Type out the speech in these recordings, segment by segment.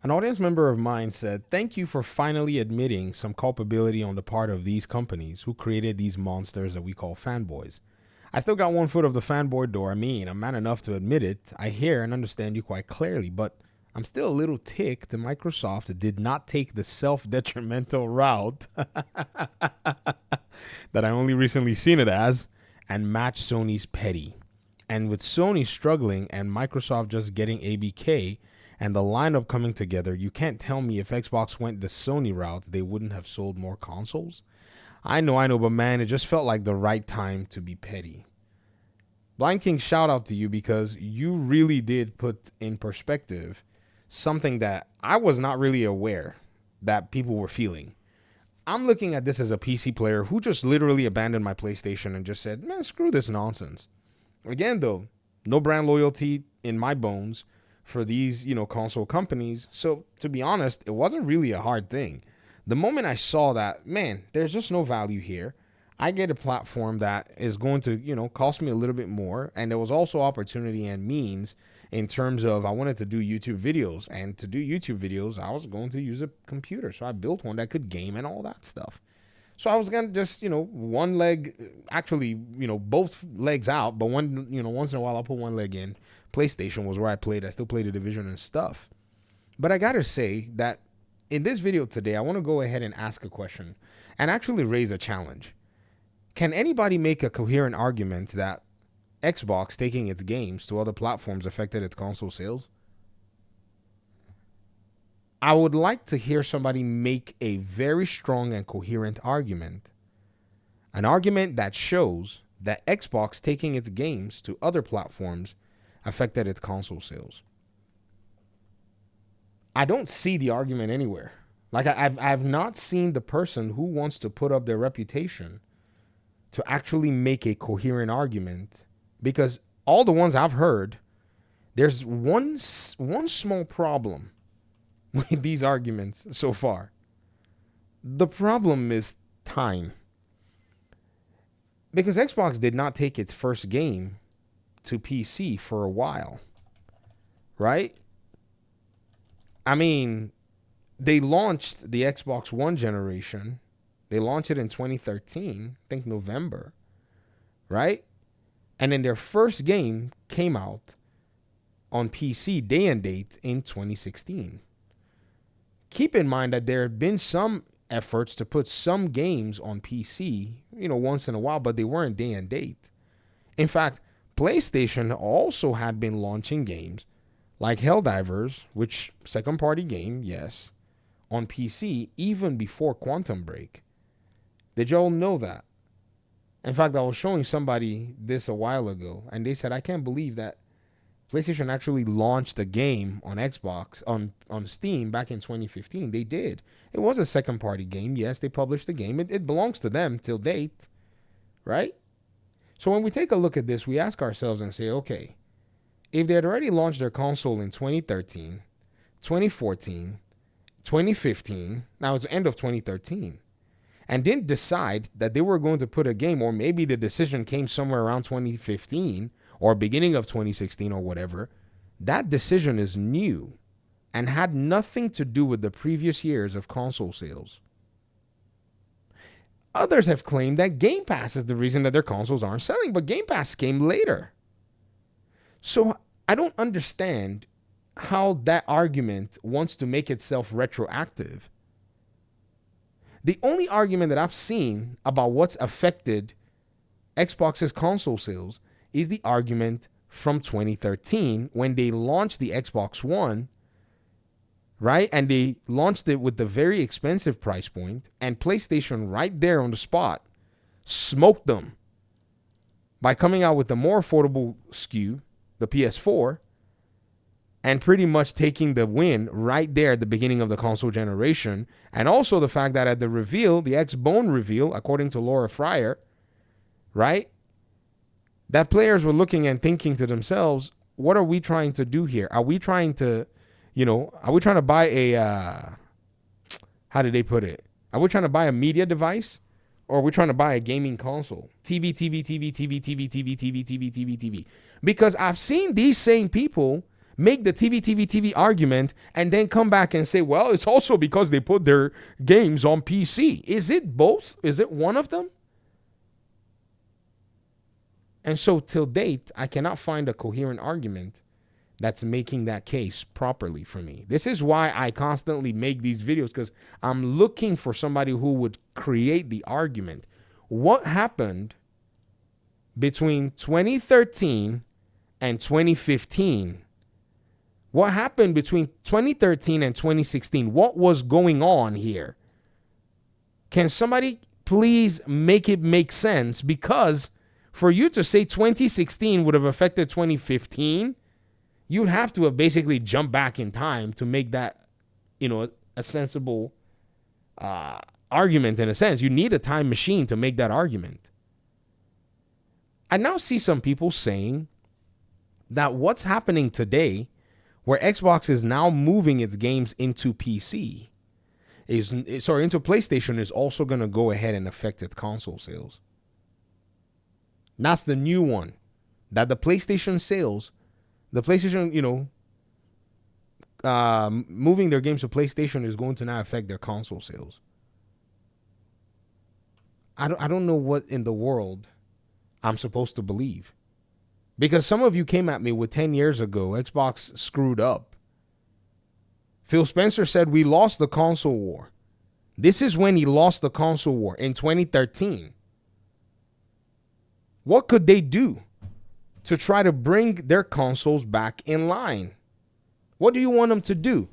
An audience member of mine said, "Thank you for finally admitting some culpability on the part of these companies who created these monsters that we call fanboys. I still got one foot of the fanboy door. I mean, I'm man enough to admit it. I hear and understand you quite clearly, but I'm still a little ticked that Microsoft did not take the self-detrimental route that I only recently seen it as and match Sony's petty. And with Sony struggling and Microsoft just getting ABK and the lineup coming together, you can't tell me if Xbox went the Sony route, they wouldn't have sold more consoles. I know, but man, it just felt like the right time to be petty." Blind King, shout out to you because you really did put in perspective something that I was not really aware that people were feeling. I'm looking at this as a PC player who just literally abandoned my PlayStation and just said, man, screw this nonsense. Again, though, no brand loyalty in my bones for these, console companies. So to be honest, it wasn't really a hard thing. The moment I saw that, man, there's just no value here. I get a platform that is going to, cost me a little bit more. And there was also opportunity and means in terms of I wanted to do YouTube videos. And to do YouTube videos, I was going to use a computer. So I built one that could game and all that stuff. So I was going to just, one leg, actually, both legs out. But once in a while I'll put one leg in. PlayStation was where I played. I still play the Division and stuff. But I got to say that in this video today, I want to go ahead and ask a question and actually raise a challenge. Can anybody make a coherent argument that Xbox taking its games to other platforms affected its console sales? I would like to hear somebody make a very strong and coherent argument. An argument that shows that Xbox taking its games to other platforms affected its console sales. I don't see the argument anywhere. Like I've not seen the person who wants to put up their reputation to actually make a coherent argument, because all the ones I've heard, there's one small problem with these arguments so far. The problem is time. Because Xbox did not take its first game to PC for a while, right? I mean, they launched the Xbox One generation. They launched it in 2013, I think November, right? And then their first game came out on PC day and date in 2016. Keep in mind that there have been some efforts to put some games on PC, once in a while, but they weren't day and date. In fact, PlayStation also had been launching games like Helldivers, which second party game, yes, on PC even before Quantum Break. Did y'all know that? In fact, I was showing somebody this a while ago, and they said, I can't believe that PlayStation actually launched a game on Xbox, on Steam back in 2015. They did. It was a second party game. Yes, they published the game. It belongs to them till date, right? So when we take a look at this, we ask ourselves and say, okay, if they had already launched their console in 2013, 2014, 2015, now it's the end of 2013, and didn't decide that they were going to put a game, or maybe the decision came somewhere around 2015 or beginning of 2016 or whatever, that decision is new and had nothing to do with the previous years of console sales. Others have claimed that Game Pass is the reason that their consoles aren't selling, but Game Pass came later. So I don't understand how that argument wants to make itself retroactive. The only argument that I've seen about what's affected Xbox's console sales is the argument from 2013 when they launched the Xbox One, right? And they launched it with the very expensive price point, and PlayStation right there on the spot smoked them by coming out with the more affordable SKU, the PS4, and pretty much taking the win right there at the beginning of the console generation. And also the fact that at the reveal, the X-Bone reveal, according to Laura Fryer, right, that players were looking and thinking to themselves, what are we trying to do here? Are we trying to, are we trying to buy a, how did they put it? Are we trying to buy a media device? Or are we trying to buy a gaming console? TV. Because I've seen these same people make the TV argument, and then come back and say, well, it's also because they put their games on PC. Is it both? Is it one of them? And so till date, I cannot find a coherent argument that's making that case properly for me. This is why I constantly make these videos, because I'm looking for somebody who would create the argument. What happened between 2013 and 2015? What happened between 2013 and 2016? What was going on here? Can somebody please make it make sense? Because for you to say 2016 would have affected 2015, you'd have to have basically jumped back in time to make that, a sensible argument in a sense. You need a time machine to make that argument. I now see some people saying that what's happening today, where Xbox is now moving its games into PC, into PlayStation, is also going to go ahead and affect its console sales. That's the new one. That the PlayStation sales, moving their games to PlayStation is going to now affect their console sales. I don't know what in the world I'm supposed to believe. Because some of you came at me with 10 years ago, Xbox screwed up. Phil Spencer said we lost the console war. This is when he lost the console war, in 2013. What could they do to try to bring their consoles back in line? What do you want them to do?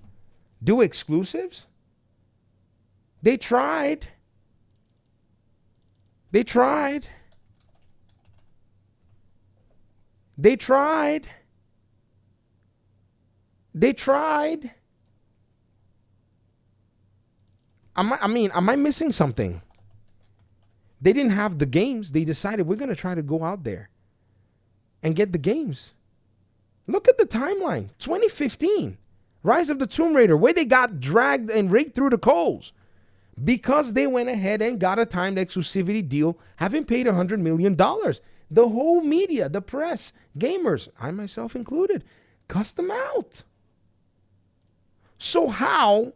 Do exclusives? They tried. They tried. They tried. They tried. Am I missing something? They didn't have the games. They decided we're going to try to go out there and get the games. Look at the timeline. 2015. Rise of the Tomb Raider, where they got dragged and raked through the coals because they went ahead and got a timed exclusivity deal, having paid $100 million. The whole media, the press, gamers, I myself included, cussed them out. So how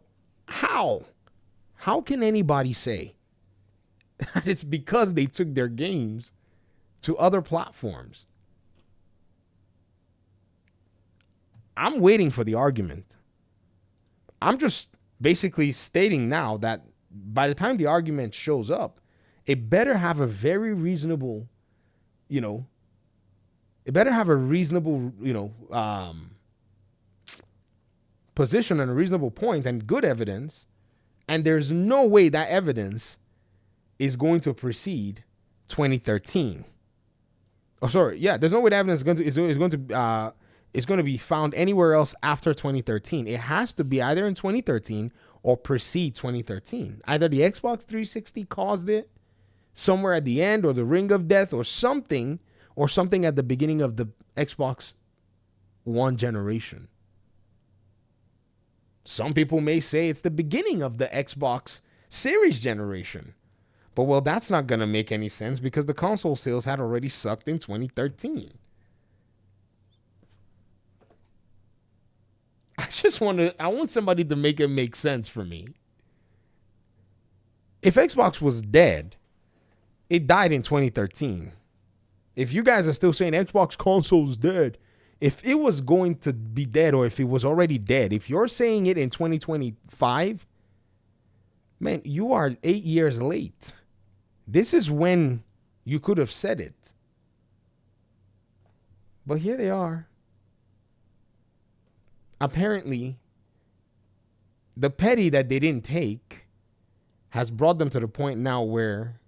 can anybody say that it's because they took their games to other platforms? I'm waiting for the argument. I'm just basically stating now that by the time the argument shows up, it better have a very reasonable, position and a reasonable point and good evidence. And there's no way that evidence is going to precede 2013. Oh, sorry. Yeah, there's no way that evidence is going to be found anywhere else after 2013. It has to be either in 2013 or precede 2013. Either the Xbox 360 caused it somewhere at the end, or the Ring of Death, or something at the beginning of the Xbox One generation. Some people may say it's the beginning of the Xbox Series generation. But, well, that's not going to make any sense because the console sales had already sucked in 2013. I want somebody to make it make sense for me. If Xbox was dead, it died in 2013. If you guys are still saying Xbox console's dead, if it was going to be dead, or if it was already dead, if you're saying it in 2025, man, you are 8 years late. This is when you could have said it. But here they are. Apparently, the petty that they didn't take has brought them to the point now where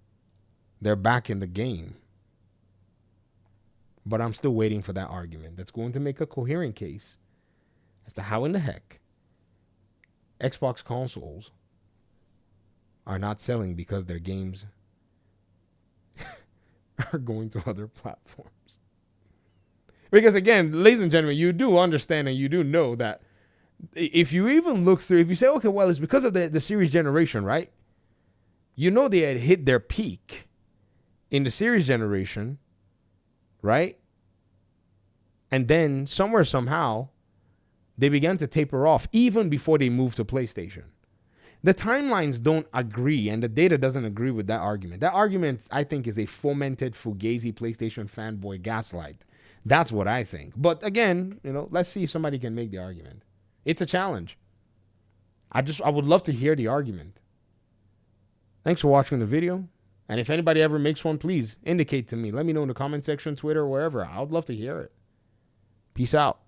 they're back in the game. But I'm still waiting for that argument that's going to make a coherent case as to how in the heck Xbox consoles are not selling because their games are going to other platforms. Because again, ladies and gentlemen, you do understand and you do know that if you even look through, if you say, okay, well, it's because of the series generation, right? You know they had hit their peak in the series generation, right? And then somewhere, somehow, They began to taper off even before they moved to PlayStation. The timelines don't agree, and the data doesn't agree with that argument. That argument, I think, is a fomented Fugazi PlayStation fanboy gaslight. That's what I think. But again, let's see if somebody can make the argument. It's a challenge. I would love to hear the argument. Thanks for watching the video. And if anybody ever makes one, please indicate to me. Let me know in the comment section, Twitter, or wherever. I would love to hear it. Peace out.